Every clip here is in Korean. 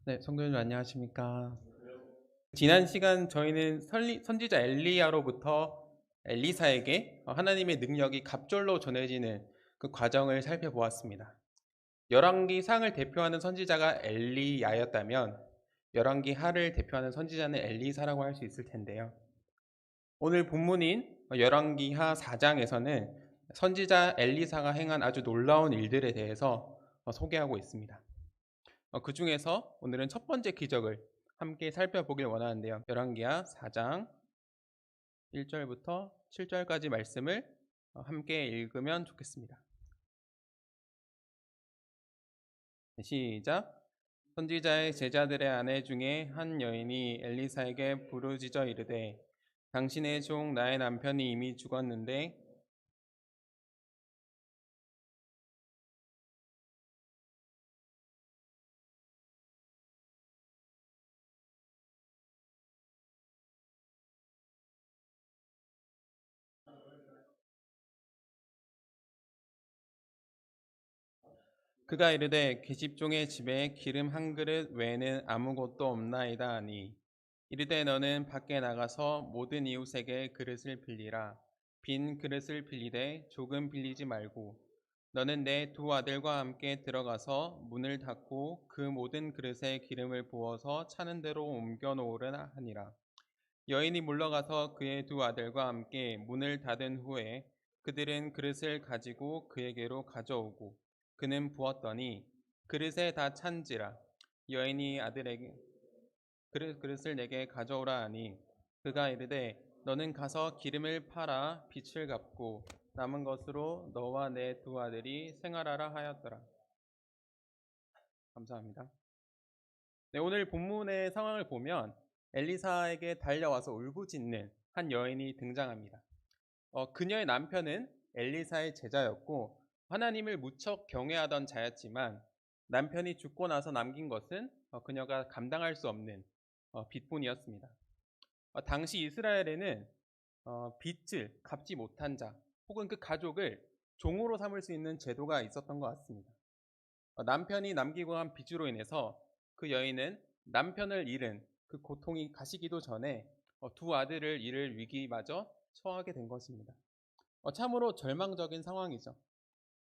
네, 성도님 안녕하십니까? 지난 시간 저희는 선지자 엘리야로부터 엘리사에게 하나님의 능력이 갑절로 전해지는 그 과정을 살펴보았습니다. 열왕기상을 대표하는 선지자가 엘리야였다면 열왕기하를 대표하는 선지자는 엘리사라고 할 수 있을 텐데요. 오늘 본문인 열왕기하 4장에서는 선지자 엘리사가 행한 아주 놀라운 일들에 대해서 소개하고 있습니다. 그 중에서 오늘은 첫 번째 기적을 함께 살펴보길 원하는데요. 열왕기하 4장 1절부터 7절까지 말씀을 함께 읽으면 좋겠습니다. 시작. 선지자의 제자들의 아내 중에 한 여인이 엘리사에게 부르짖어 이르되 당신의 종 나의 남편이 이미 죽었는데 그가 이르되 계집종의 집에 기름 한 그릇 외에는 아무것도 없나이다 하니 이르되 너는 밖에 나가서 모든 이웃에게 그릇을 빌리라. 빈 그릇을 빌리되 조금 빌리지 말고 너는 내 두 아들과 함께 들어가서 문을 닫고 그 모든 그릇에 기름을 부어서 차는 대로 옮겨 놓으라 하니라. 여인이 물러가서 그의 두 아들과 함께 문을 닫은 후에 그들은 그릇을 가지고 그에게로 가져오고 그는 부었더니 그릇에 다 찬지라. 여인이 아들에게 그릇을 내게 가져오라 하니 그가 이르되 너는 가서 기름을 팔아 빚을 갚고 남은 것으로 너와 내 두 아들이 생활하라 하였더라. 감사합니다. 네, 오늘 본문의 상황을 보면 엘리사에게 달려와서 울부짖는 한 여인이 등장합니다. 그녀의 남편은 엘리사의 제자였고 하나님을 무척 경외하던 자였지만 남편이 죽고 나서 남긴 것은 그녀가 감당할 수 없는 빚뿐이었습니다. 당시 이스라엘에는 빚을 갚지 못한 자 혹은 그 가족을 종으로 삼을 수 있는 제도가 있었던 것 같습니다. 남편이 남기고 간 빚으로 인해서 그 여인은 남편을 잃은 그 고통이 가시기도 전에 두 아들을 잃을 위기마저 처하게 된 것입니다. 참으로 절망적인 상황이죠.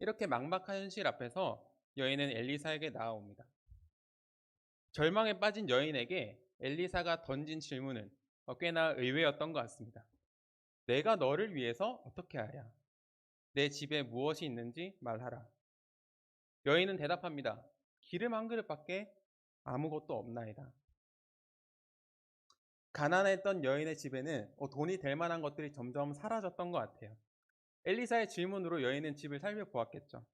이렇게 막막한 현실 앞에서 여인은 엘리사에게 나아옵니다. 절망에 빠진 여인에게 엘리사가 던진 질문은 꽤나 의외였던 것 같습니다. 내가 너를 위해서 어떻게 하랴? 내 집에 무엇이 있는지 말하라. 여인은 대답합니다. 기름 한 그릇밖에 아무것도 없나이다. 가난했던 여인의 집에는 돈이 될 만한 것들이 점점 사라졌던 것 같아요. 엘리사의 질문으로 여인은 집을 살펴보았겠죠.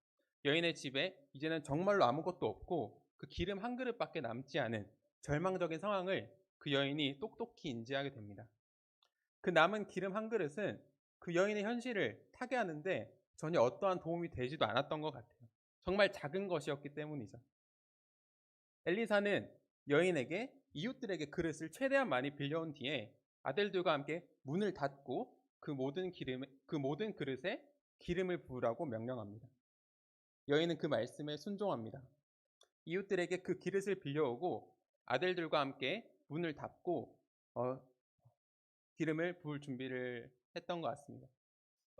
여인의 집에 이제는 정말로 아무것도 없고 그 기름 한 그릇밖에 남지 않은 절망적인 상황을 그 여인이 똑똑히 인지하게 됩니다. 그 남은 기름 한 그릇은 그 여인의 현실을 타개하는데 전혀 어떠한 도움이 되지도 않았던 것 같아요. 정말 작은 것이었기 때문이죠. 엘리사는 여인에게 이웃들에게 그릇을 최대한 많이 빌려온 뒤에 아들들과 함께 문을 닫고 그 모든 그릇에 기름을 부으라고 명령합니다. 여인은 그 말씀에 순종합니다. 이웃들에게 그 그릇을 빌려오고 아들들과 함께 문을 닫고 기름을 부을 준비를 했던 것 같습니다.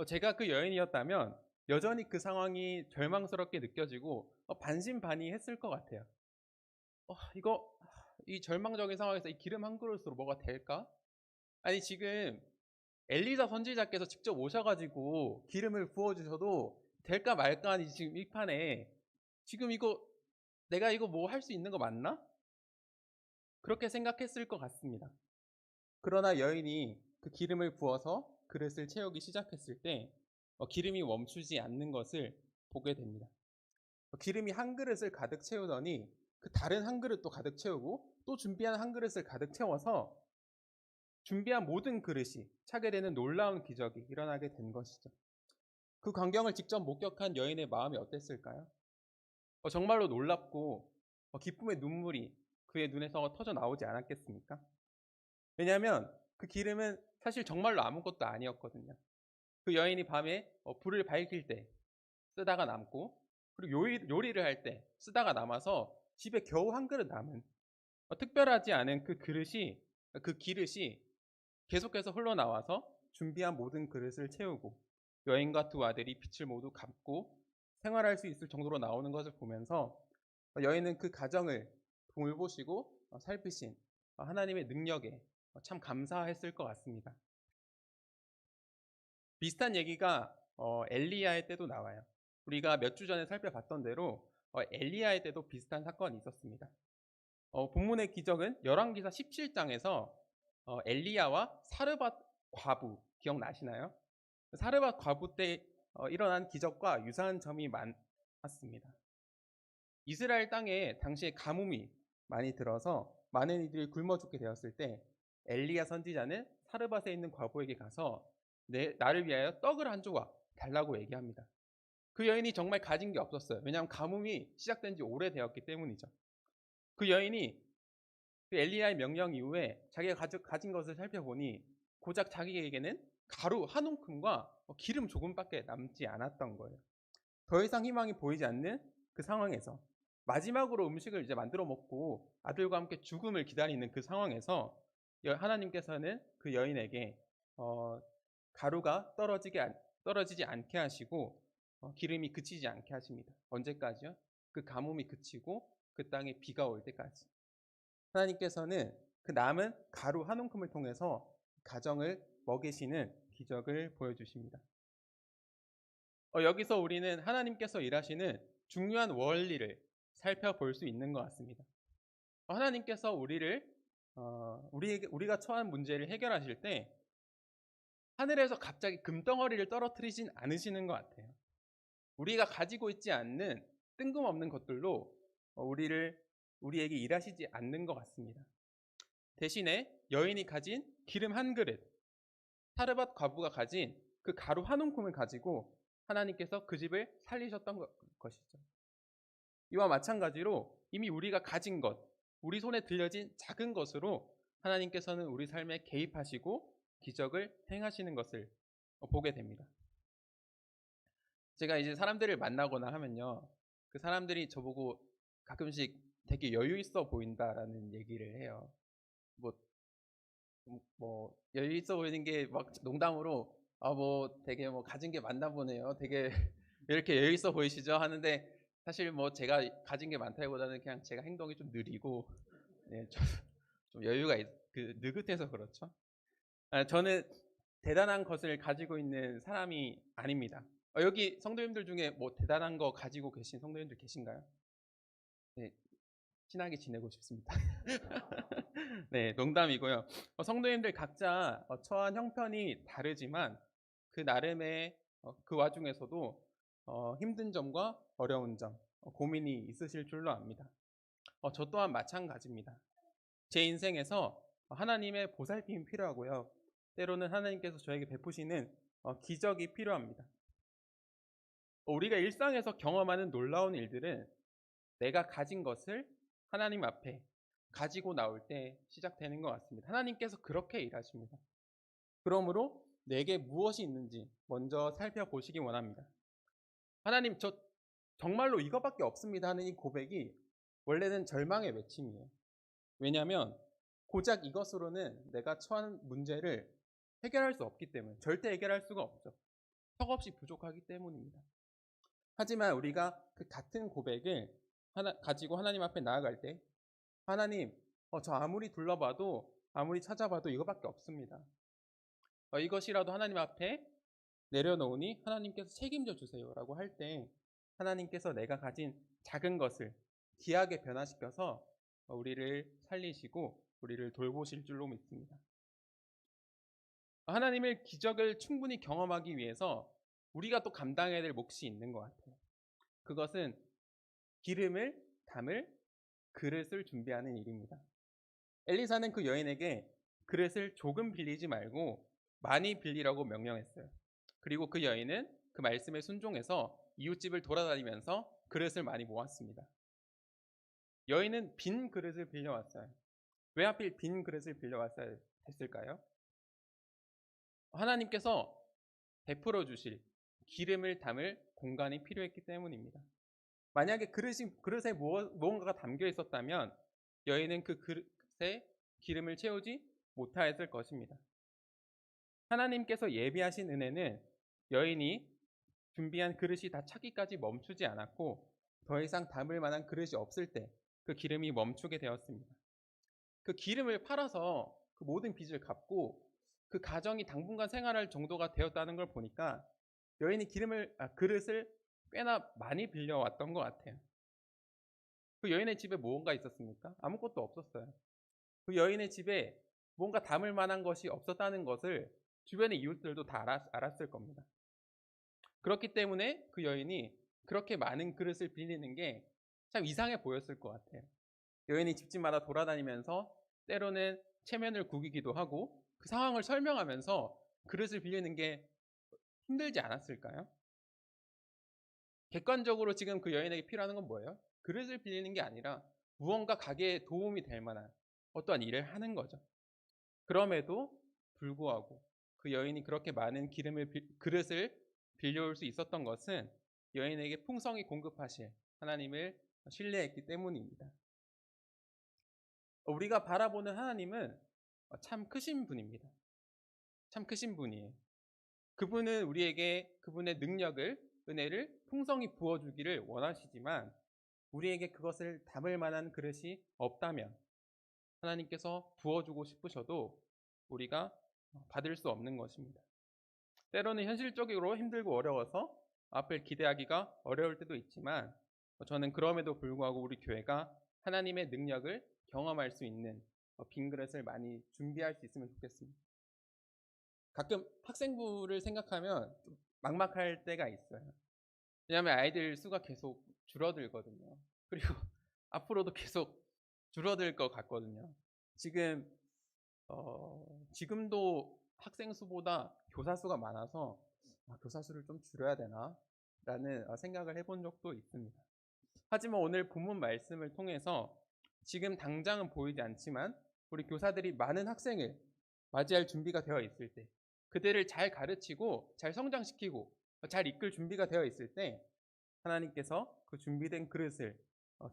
제가 그 여인이었다면 여전히 그 상황이 절망스럽게 느껴지고 반신반의했을 것 같아요. 이거 이 절망적인 상황에서 이 기름 한 그릇으로 뭐가 될까? 아니 지금 엘리사 선지자께서 직접 오셔가지고 기름을 부어주셔도 될까 말까 하니 지금 이 판에 지금 이거 내가 이거 뭐 할 수 있는 거 맞나? 그렇게 생각했을 것 같습니다. 그러나 여인이 그 기름을 부어서 그릇을 채우기 시작했을 때 기름이 멈추지 않는 것을 보게 됩니다. 기름이 한 그릇을 가득 채우더니 그 다른 한 그릇도 가득 채우고 또 준비한 한 그릇을 가득 채워서 준비한 모든 그릇이 차게 되는 놀라운 기적이 일어나게 된 것이죠. 그 광경을 직접 목격한 여인의 마음이 어땠을까요? 정말로 놀랍고 기쁨의 눈물이 그의 눈에서 터져 나오지 않았겠습니까? 왜냐하면 그 기름은 사실 정말로 아무것도 아니었거든요. 그 여인이 밤에 불을 밝힐 때 쓰다가 남고 그리고 요리를 할 때 쓰다가 남아서 집에 겨우 한 그릇 남은 특별하지 않은 그 기릇이 계속해서 흘러나와서 준비한 모든 그릇을 채우고 여인과 두 아들이 빛을 모두 갚고 생활할 수 있을 정도로 나오는 것을 보면서 여인은 그 가정을 돌보시고 살피신 하나님의 능력에 참 감사했을 것 같습니다. 비슷한 얘기가 엘리야의 때도 나와요. 우리가 몇 주 전에 살펴봤던 대로 엘리야의 때도 비슷한 사건이 있었습니다. 본문의 기적은 열왕기사 17장에서 엘리야와 사르밧 과부 기억나시나요? 사르밧 과부 때 일어난 기적과 유사한 점이 많았습니다. 이스라엘 땅에 당시에 가뭄이 많이 들어서 많은 이들이 굶어 죽게 되었을 때 엘리야 선지자는 사르밧에 있는 과부에게 가서 나를 위하여 떡을 한 조각 달라고 얘기합니다. 그 여인이 정말 가진 게 없었어요. 왜냐하면 가뭄이 시작된 지 오래되었기 때문이죠. 그 여인이 그 엘리야의 명령 이후에 자기가 가진 것을 살펴보니 고작 자기에게는 가루 한 움큼과 기름 조금밖에 남지 않았던 거예요. 더 이상 희망이 보이지 않는 그 상황에서 마지막으로 음식을 이제 만들어 먹고 아들과 함께 죽음을 기다리는 그 상황에서 하나님께서는 그 여인에게 가루가 떨어지지 않게 하시고 기름이 그치지 않게 하십니다. 언제까지요? 그 가뭄이 그치고 그 땅에 비가 올 때까지. 하나님께서는 그 남은 가루 한 움큼을 통해서 가정을 먹이시는 기적을 보여주십니다. 여기서 우리는 하나님께서 일하시는 중요한 원리를 살펴볼 수 있는 것 같습니다. 하나님께서 우리가 처한 문제를 해결하실 때 하늘에서 갑자기 금덩어리를 떨어뜨리진 않으시는 것 같아요. 우리가 가지고 있지 않는 뜬금없는 것들로 우리에게 일하시지 않는 것 같습니다. 대신에 여인이 가진 기름 한 그릇, 사르밧 과부가 가진 그 가루 한 움큼을 가지고 하나님께서 그 집을 살리셨던 것이죠. 이와 마찬가지로 이미 우리가 가진 것, 우리 손에 들려진 작은 것으로 하나님께서는 우리 삶에 개입하시고 기적을 행하시는 것을 보게 됩니다. 제가 이제 사람들을 만나거나 하면요, 그 사람들이 저보고 가끔씩 되게 여유 있어 보인다라는 얘기를 해요. 뭐 여유 있어 보이는 게 막 농담으로 뭐 되게 뭐 가진 게 많나 보네요. 되게 왜 이렇게 여유 있어 보이시죠? 하는데 사실 뭐 제가 가진 게 많다기보다는 그냥 제가 행동이 좀 느리고 네, 좀 느긋해서 그렇죠. 저는 대단한 것을 가지고 있는 사람이 아닙니다. 여기 성도님들 중에 뭐 대단한 거 가지고 계신 성도님들 계신가요? 네, 친하게 지내고 싶습니다. 네, 농담이고요. 성도님들 각자 처한 형편이 다르지만 그 나름의 그 와중에서도 힘든 점과 어려운 점, 고민이 있으실 줄로 압니다. 저 또한 마찬가지입니다. 제 인생에서 하나님의 보살핌이 필요하고요. 때로는 하나님께서 저에게 베푸시는 기적이 필요합니다. 우리가 일상에서 경험하는 놀라운 일들은 내가 가진 것을 하나님 앞에 가지고 나올 때 시작되는 것 같습니다. 하나님께서 그렇게 일하십니다. 그러므로 내게 무엇이 있는지 먼저 살펴보시기 원합니다. 하나님, 저 정말로 이거밖에 없습니다 하는 이 고백이 원래는 절망의 외침이에요. 왜냐하면 고작 이것으로는 내가 처한 문제를 해결할 수 없기 때문에, 절대 해결할 수가 없죠. 턱없이 부족하기 때문입니다. 하지만 우리가 그 같은 고백을 가지고 하나님 앞에 나아갈 때 하나님, 저 아무리 둘러봐도 아무리 찾아봐도 이거밖에 없습니다. 이것이라도 하나님 앞에 내려놓으니 하나님께서 책임져 주세요라고 할 때 하나님께서 내가 가진 작은 것을 귀하게 변화시켜서 우리를 살리시고 우리를 돌보실 줄로 믿습니다. 하나님의 기적을 충분히 경험하기 위해서 우리가 또 감당해야 될 몫이 있는 것 같아요. 그것은 기름을 담을 그릇을 준비하는 일입니다. 엘리사는 그 여인에게 그릇을 조금 빌리지 말고 많이 빌리라고 명령했어요. 그리고 그 여인은 그 말씀에 순종해서 이웃집을 돌아다니면서 그릇을 많이 모았습니다. 여인은 빈 그릇을 빌려왔어요. 왜 하필 빈 그릇을 빌려왔어야 했을까요? 하나님께서 베풀어 주실 기름을 담을 공간이 필요했기 때문입니다. 만약에 그릇에 무언가가 담겨 있었다면 여인은 그 그릇에 기름을 채우지 못하였을 것입니다. 하나님께서 예비하신 은혜는 여인이 준비한 그릇이 다 차기까지 멈추지 않았고 더 이상 담을 만한 그릇이 없을 때 그 기름이 멈추게 되었습니다. 그 기름을 팔아서 그 모든 빚을 갚고 그 가정이 당분간 생활할 정도가 되었다는 걸 보니까 여인이 그릇을 꽤나 많이 빌려왔던 것 같아요. 그 여인의 집에 무언가 있었습니까? 아무것도 없었어요. 그 여인의 집에 뭔가 담을 만한 것이 없었다는 것을 주변의 이웃들도 다 알았을 겁니다. 그렇기 때문에 그 여인이 그렇게 많은 그릇을 빌리는 게 참 이상해 보였을 것 같아요. 여인이 집집마다 돌아다니면서 때로는 체면을 구기기도 하고 그 상황을 설명하면서 그릇을 빌리는 게 힘들지 않았을까요? 객관적으로 지금 그 여인에게 필요한 건 뭐예요? 그릇을 빌리는 게 아니라 무언가 가게에 도움이 될 만한 어떠한 일을 하는 거죠. 그럼에도 불구하고 그 여인이 그렇게 많은 그릇을 빌려올 수 있었던 것은 여인에게 풍성히 공급하실 하나님을 신뢰했기 때문입니다. 우리가 바라보는 하나님은 참 크신 분입니다. 참 크신 분이에요. 그분은 우리에게 그분의 능력을, 은혜를 풍성히 부어주기를 원하시지만 우리에게 그것을 담을 만한 그릇이 없다면 하나님께서 부어주고 싶으셔도 우리가 받을 수 없는 것입니다. 때로는 현실적으로 힘들고 어려워서 앞을 기대하기가 어려울 때도 있지만 저는 그럼에도 불구하고 우리 교회가 하나님의 능력을 경험할 수 있는 빈 그릇을 많이 준비할 수 있으면 좋겠습니다. 가끔 학생부를 생각하면 좀 막막할 때가 있어요. 왜냐하면 아이들 수가 계속 줄어들거든요. 그리고 앞으로도 계속 줄어들 것 같거든요. 지금도 학생 수보다 교사 수가 많아서 교사 수를 좀 줄여야 되나? 라는 생각을 해본 적도 있습니다. 하지만 오늘 본문 말씀을 통해서 지금 당장은 보이지 않지만 우리 교사들이 많은 학생을 맞이할 준비가 되어 있을 때 그들을 잘 가르치고 잘 성장시키고 잘 이끌 준비가 되어 있을 때 하나님께서 그 준비된 그릇을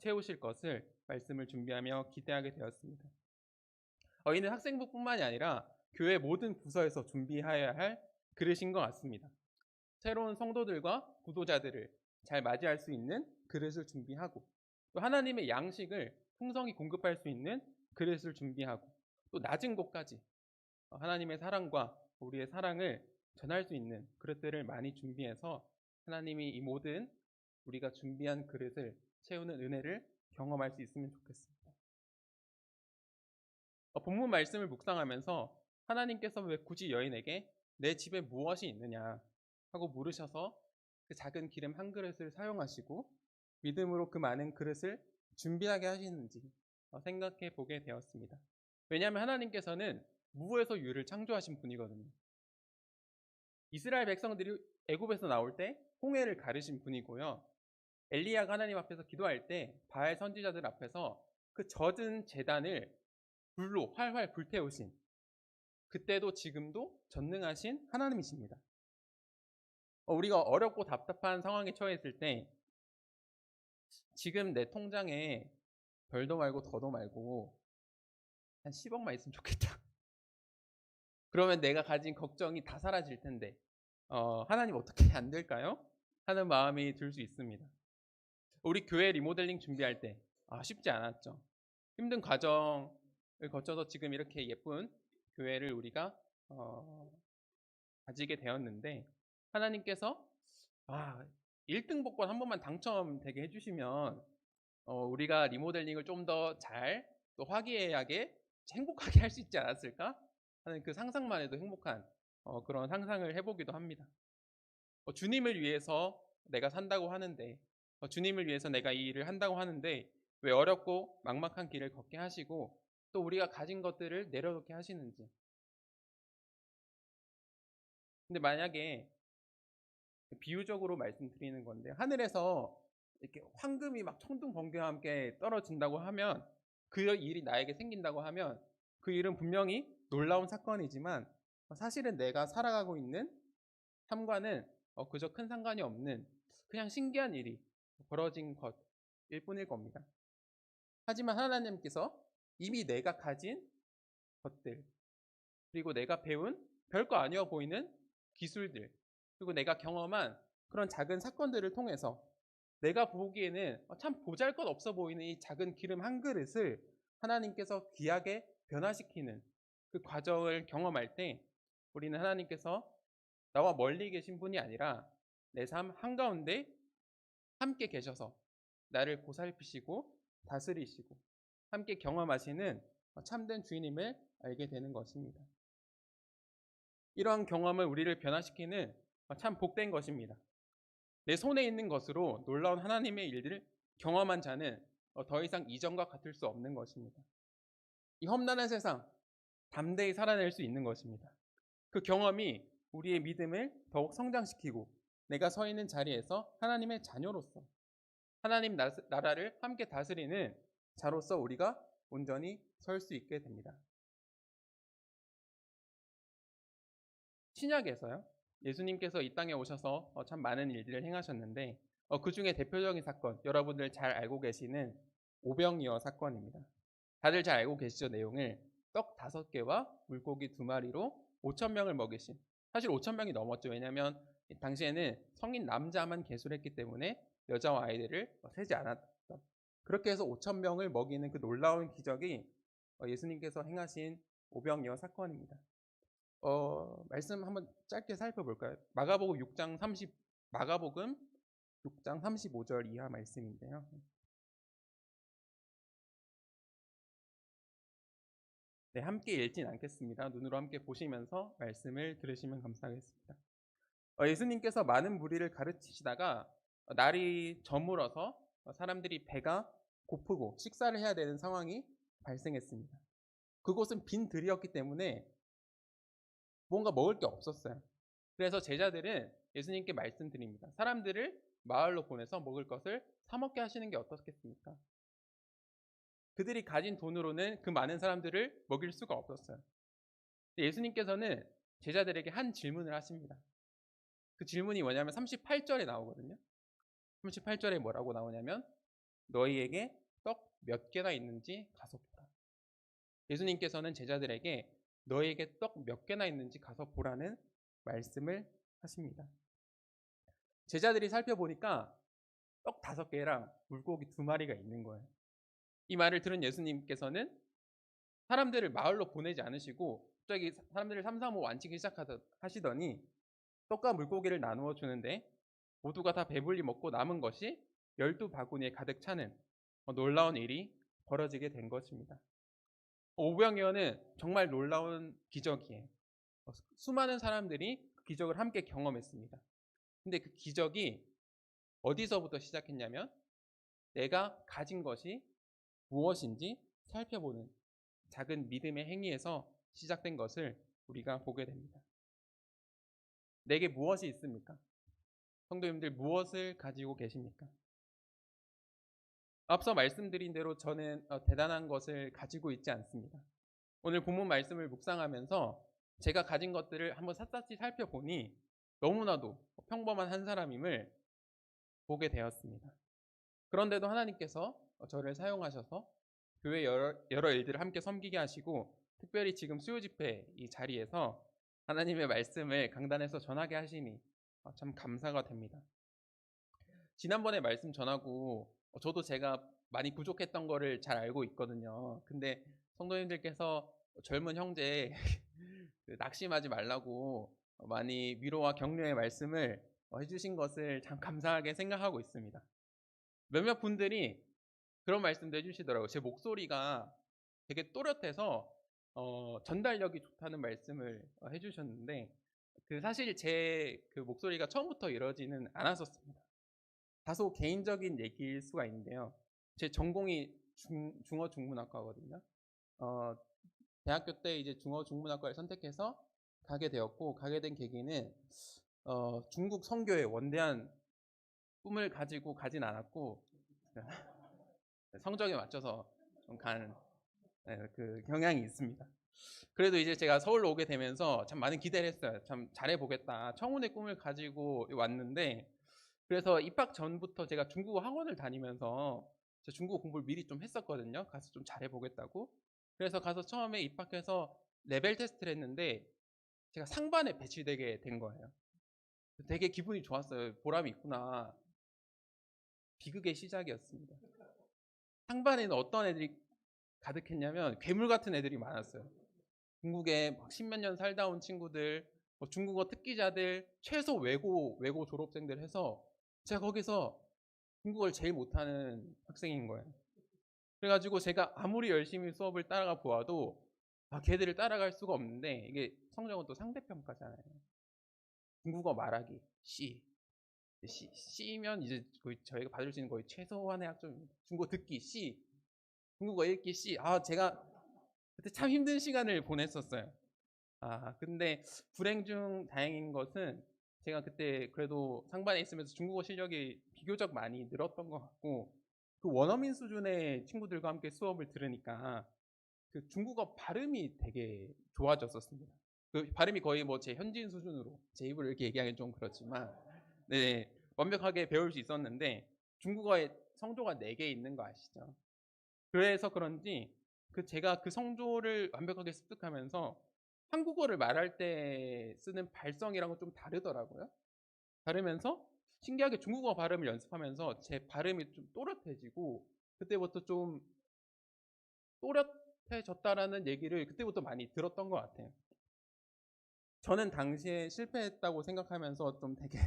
채우실 것을 말씀을 준비하며 기대하게 되었습니다. 이는 학생부뿐만이 아니라 교회 모든 부서에서 준비해야 할 그릇인 것 같습니다. 새로운 성도들과 구도자들을 잘 맞이할 수 있는 그릇을 준비하고 또 하나님의 양식을 풍성히 공급할 수 있는 그릇을 준비하고 또 낮은 곳까지 하나님의 사랑과 우리의 사랑을 전할 수 있는 그릇들을 많이 준비해서 하나님이 이 모든 우리가 준비한 그릇을 채우는 은혜를 경험할 수 있으면 좋겠습니다. 본문 말씀을 묵상하면서 하나님께서 왜 굳이 여인에게 내 집에 무엇이 있느냐 하고 물으셔서 그 작은 기름 한 그릇을 사용하시고 믿음으로 그 많은 그릇을 준비하게 하시는지 생각해 보게 되었습니다. 왜냐하면 하나님께서는 무에서 유를 창조하신 분이거든요. 이스라엘 백성들이 애굽에서 나올 때 홍해를 가르신 분이고요. 엘리야가 하나님 앞에서 기도할 때 바알 선지자들 앞에서 그 젖은 제단을 불로 활활 불태우신 그때도 지금도 전능하신 하나님이십니다. 우리가 어렵고 답답한 상황에 처했을 때 지금 내 통장에 별도 말고 더도 말고 한 10억만 있으면 좋겠다. 그러면 내가 가진 걱정이 다 사라질 텐데 하나님 어떻게 안 될까요? 하는 마음이 들 수 있습니다. 우리 교회 리모델링 준비할 때 쉽지 않았죠. 힘든 과정을 거쳐서 지금 이렇게 예쁜 교회를 우리가 가지게 되었는데 하나님께서 1등 복권 한 번만 당첨되게 해주시면 우리가 리모델링을 좀 더 잘 또 화기애애하게 행복하게 할 수 있지 않았을까 하는 그 상상만 해도 행복한 그런 상상을 해보기도 합니다. 주님을 위해서 내가 산다고 하는데 주님을 위해서 내가 이 일을 한다고 하는데 왜 어렵고 막막한 길을 걷게 하시고 또 우리가 가진 것들을 내려놓게 하시는지. 근데 만약에 비유적으로 말씀드리는 건데 하늘에서 이렇게 황금이 막 천둥번개와 함께 떨어진다고 하면 그 일이 나에게 생긴다고 하면 그 일은 분명히 놀라운 사건이지만 사실은 내가 살아가고 있는 삶과는 그저 큰 상관이 없는 그냥 신기한 일이 벌어진 것일 뿐일 겁니다. 하지만 하나님께서 이미 내가 가진 것들, 그리고 내가 배운 별거 아니어 보이는 기술들, 그리고 내가 경험한 그런 작은 사건들을 통해서 내가 보기에는 참 보잘것없어 보이는 이 작은 기름 한 그릇을 하나님께서 귀하게 변화시키는 그 과정을 경험할 때 우리는 하나님께서 나와 멀리 계신 분이 아니라 내 삶 한가운데 함께 계셔서 나를 보살피시고 다스리시고 함께 경험하시는 참된 주인임을 알게 되는 것입니다. 이러한 경험은 우리를 변화시키는 참 복된 것입니다. 내 손에 있는 것으로 놀라운 하나님의 일들을 경험한 자는 더 이상 이전과 같을 수 없는 것입니다. 이 험난한 세상 담대히 살아낼 수 있는 것입니다. 그 경험이 우리의 믿음을 더욱 성장시키고 내가 서 있는 자리에서 하나님의 자녀로서 하나님 나라를 함께 다스리는 자로서 우리가 온전히 설 수 있게 됩니다. 신약에서요, 예수님께서 이 땅에 오셔서 참 많은 일들을 행하셨는데 그 중에 대표적인 사건, 여러분들 잘 알고 계시는 오병이어 사건입니다. 다들 잘 알고 계시죠? 내용을. 떡 5개와 물고기 2마리로 5천 명을 먹이신. 사실 5천 명이 넘었죠. 왜냐하면 당시에는 성인 남자만 계술했기 때문에 여자와 아이들을 세지 않았던. 그렇게 해서 5천 명을 먹이는 그 놀라운 기적이 예수님께서 행하신 오병이어 사건입니다. 말씀 한번 짧게 살펴볼까요? 마가복음 6장 35절 이하 말씀인데요. 네, 함께 읽진 않겠습니다. 눈으로 함께 보시면서 말씀을 들으시면 감사하겠습니다. 예수님께서 많은 무리를 가르치시다가 날이 저물어서 사람들이 배가 고프고 식사를 해야 되는 상황이 발생했습니다. 그곳은 빈 들이었기 때문에 뭔가 먹을 게 없었어요. 그래서 제자들은 예수님께 말씀드립니다. 사람들을 마을로 보내서 먹을 것을 사 먹게 하시는 게 어떻겠습니까? 그들이 가진 돈으로는 그 많은 사람들을 먹일 수가 없었어요. 예수님께서는 제자들에게 한 질문을 하십니다. 그 질문이 뭐냐면 38절에 나오거든요. 38절에 뭐라고 나오냐면 너희에게 떡 몇 개나 있는지 가서 보라. 예수님께서는 제자들에게 너희에게 떡 몇 개나 있는지 가서 보라는 말씀을 하십니다. 제자들이 살펴보니까 떡 5개랑 물고기 2마리가 있는 거예요. 이 말을 들은 예수님께서는 사람들을 마을로 보내지 않으시고 갑자기 사람들을 삼삼오오 완치기 시작하시더니 떡과 물고기를 나누어 주는데 모두가 다 배불리 먹고 남은 것이 12바구니에 가득 차는 놀라운 일이 벌어지게 된 것입니다. 오병이어는 정말 놀라운 기적이에요. 수많은 사람들이 그 기적을 함께 경험했습니다. 근데 그 기적이 어디서부터 시작했냐면 내가 가진 것이 무엇인지 살펴보는 작은 믿음의 행위에서 시작된 것을 우리가 보게 됩니다. 내게 무엇이 있습니까? 성도님들 무엇을 가지고 계십니까? 앞서 말씀드린 대로 저는 대단한 것을 가지고 있지 않습니다. 오늘 본문 말씀을 묵상하면서 제가 가진 것들을 한번 샅샅이 살펴보니 너무나도 평범한 한 사람임을 보게 되었습니다. 그런데도 하나님께서 저를 사용하셔서 교회 여러 일들을 함께 섬기게 하시고 특별히 지금 수요 집회 이 자리에서 하나님의 말씀을 강단에서 전하게 하시니 참 감사가 됩니다. 지난번에 말씀 전하고 저도 제가 많이 부족했던 거를 잘 알고 있거든요. 근데 성도님들께서 젊은 형제 낙심하지 말라고 많이 위로와 격려의 말씀을 해주신 것을 참 감사하게 생각하고 있습니다. 몇몇 분들이 그런 말씀도 해주시더라고요. 제 목소리가 되게 또렷해서 전달력이 좋다는 말씀을 해주셨는데 사실 제 그 목소리가 처음부터 이러지는 않았었습니다. 다소 개인적인 얘기일 수가 있는데요. 제 전공이 중어 중문학과거든요. 대학교 때 이제 중어 중문학과를 선택해서 가게 되었고 가게 된 계기는 중국 선교의 원대한 꿈을 가지고 가진 않았고 성적에 맞춰서 좀 간 그 경향이 있습니다. 그래도 이제 제가 서울로 오게 되면서 참 많은 기대를 했어요. 참 잘해보겠다. 청운의 꿈을 가지고 왔는데 그래서 입학 전부터 제가 중국어 학원을 다니면서 중국어 공부를 미리 좀 했었거든요. 가서 좀 잘해보겠다고. 그래서 가서 처음에 입학해서 레벨 테스트를 했는데 제가 상반에 배치되게 된 거예요. 되게 기분이 좋았어요. 보람이 있구나. 비극의 시작이었습니다. 상반에는 어떤 애들이 가득했냐면 괴물 같은 애들이 많았어요. 중국에 막 십몇 년 살다 온 친구들, 뭐 중국어 특기자들, 최소 외고 졸업생들 해서 제가 거기서 중국어를 제일 못하는 학생인 거예요. 그래가지고 제가 아무리 열심히 수업을 따라가 보아도 걔들을 따라갈 수가 없는데, 이게 성적은 또 상대평가잖아요. 중국어 말하기 C, C면 이제 거의 저희가 받을 수 있는 거의 최소한의 학점입니다. 중국어 듣기 C, 중국어 읽기 C. 제가 그때 참 힘든 시간을 보냈었어요. 근데 불행 중 다행인 것은 제가 그때 그래도 상반에 있으면서 중국어 실력이 비교적 많이 늘었던 것 같고, 그 원어민 수준의 친구들과 함께 수업을 들으니까 그 중국어 발음이 되게 좋아졌었습니다. 그 발음이 거의 뭐 제 현지인 수준으로, 제 입으로 이렇게 얘기하기는 좀 그렇지만, 네, 완벽하게 배울 수 있었는데, 중국어에 성조가 4개 있는 거 아시죠? 그래서 그런지 제가 그 성조를 완벽하게 습득하면서 한국어를 말할 때 쓰는 발성이랑은 좀 다르더라고요. 다르면서 신기하게 중국어 발음을 연습하면서 제 발음이 좀 또렷해지고, 그때부터 좀 또렷해졌다라는 얘기를 그때부터 많이 들었던 것 같아요. 저는 당시에 실패했다고 생각하면서 좀 되게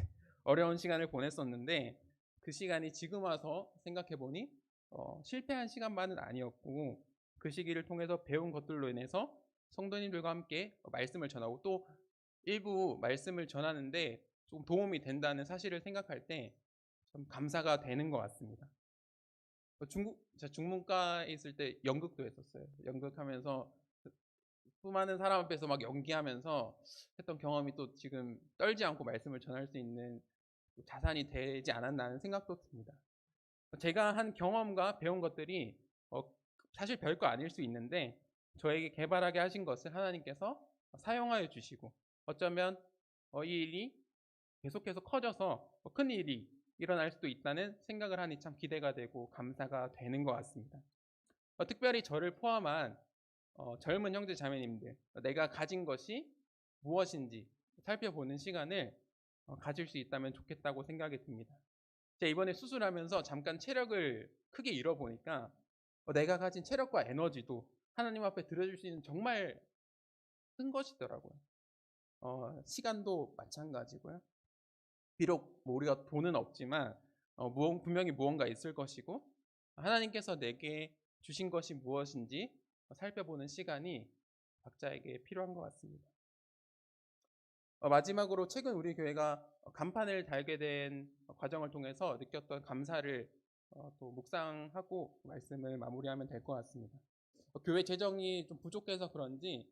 어려운 시간을 보냈었는데, 그 시간이 지금 와서 생각해보니 실패한 시간만은 아니었고, 그 시기를 통해서 배운 것들로 인해서 성도님들과 함께 말씀을 전하고, 또 일부 말씀을 전하는데 좀 도움이 된다는 사실을 생각할 때 좀 감사가 되는 것 같습니다. 제가 중문과에 있을 때 연극도 했었어요. 연극하면서 수많은 사람 앞에서 막 연기하면서 했던 경험이 또 지금 떨지 않고 말씀을 전할 수 있는 자산이 되지 않았나 하는 생각도 듭니다. 제가 한 경험과 배운 것들이 사실 별거 아닐 수 있는데, 저에게 개발하게 하신 것을 하나님께서 사용하여 주시고, 어쩌면 이 일이 계속해서 커져서 큰 일이 일어날 수도 있다는 생각을 하니 참 기대가 되고 감사가 되는 것 같습니다. 특별히 저를 포함한 젊은 형제 자매님들, 내가 가진 것이 무엇인지 살펴보는 시간을 가질 수 있다면 좋겠다고 생각이 듭니다. 제가 이번에 수술하면서 잠깐 체력을 크게 잃어보니까 내가 가진 체력과 에너지도 하나님 앞에 드려줄 수 있는 정말 큰 것이더라고요. 시간도 마찬가지고요. 비록 우리가 돈은 없지만 분명히 무언가 있을 것이고, 하나님께서 내게 주신 것이 무엇인지 살펴보는 시간이 각자에게 필요한 것 같습니다. 마지막으로 최근 우리 교회가 간판을 달게 된 과정을 통해서 느꼈던 감사를 또 묵상하고 말씀을 마무리하면 될 것 같습니다. 교회 재정이 좀 부족해서 그런지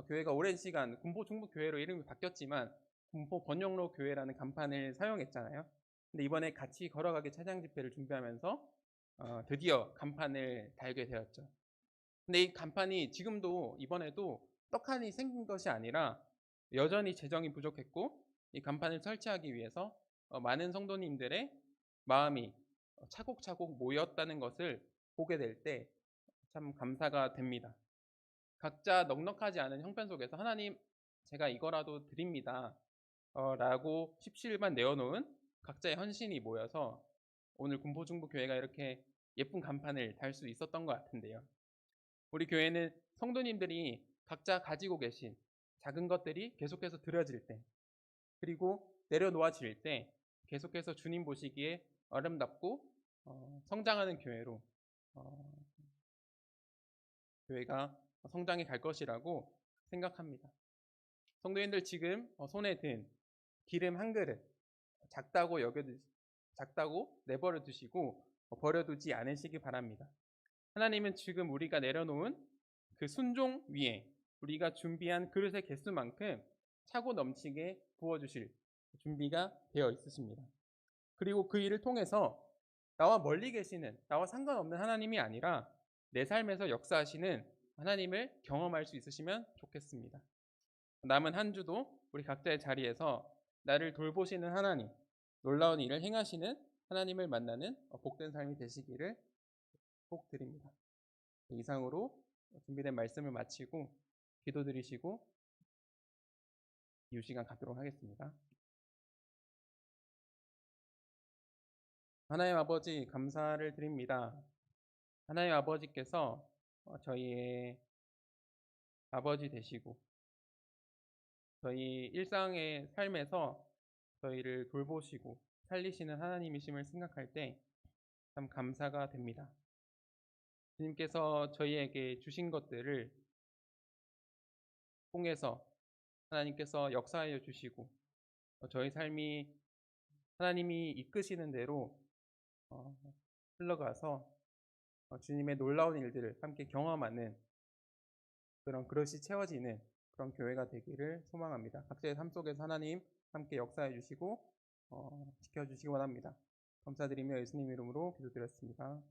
교회가 오랜 시간 군포 충북교회로 이름이 바뀌었지만 군포 번영로 교회라는 간판을 사용했잖아요. 근데 이번에 같이 걸어가기 차장 집회를 준비하면서 드디어 간판을 달게 되었죠. 근데 이 간판이 지금도 이번에도 떡하니 생긴 것이 아니라 여전히 재정이 부족했고, 이 간판을 설치하기 위해서 많은 성도님들의 마음이 차곡차곡 모였다는 것을 보게 될 때 참 감사가 됩니다. 각자 넉넉하지 않은 형편 속에서 하나님, 제가 이거라도 드립니다 라고 십시일반 내어놓은 각자의 헌신이 모여서 오늘 군포중부교회가 이렇게 예쁜 간판을 달 수 있었던 것 같은데요. 우리 교회는 성도님들이 각자 가지고 계신 작은 것들이 계속해서 드려질 때, 그리고 내려놓아질 때 계속해서 주님 보시기에 아름답고 성장하는 교회로 교회가 성장해 갈 것이라고 생각합니다. 성도님들 지금 손에 든 기름 한 그릇 작다고 내버려 두시고 버려두지 않으시기 바랍니다. 하나님은 지금 우리가 내려놓은 그 순종 위에 우리가 준비한 그릇의 개수만큼 차고 넘치게 부어주실 준비가 되어 있으십니다. 그리고 그 일을 통해서 나와 멀리 계시는, 나와 상관없는 하나님이 아니라 내 삶에서 역사하시는 하나님을 경험할 수 있으시면 좋겠습니다. 남은 한 주도 우리 각자의 자리에서 나를 돌보시는 하나님, 놀라운 일을 행하시는 하나님을 만나는 복된 삶이 되시기를 축복드립니다. 이상으로 준비된 말씀을 마치고 기도드리시고 이후 시간 갖도록 하겠습니다. 하나님 아버지 감사를 드립니다. 하나님 아버지께서 저희의 아버지 되시고 저희 일상의 삶에서 저희를 돌보시고 살리시는 하나님이심을 생각할 때 참 감사가 됩니다. 주님께서 저희에게 주신 것들을 통해서 하나님께서 역사하여 주시고 저희 삶이 하나님이 이끄시는 대로 어, 흘러가서 주님의 놀라운 일들을 함께 경험하는 그런 그릇이 채워지는 그런 교회가 되기를 소망합니다. 각자의 삶 속에서 하나님 함께 역사해 주시고 지켜주시기 원합니다. 감사드리며 예수님 이름으로 기도드렸습니다.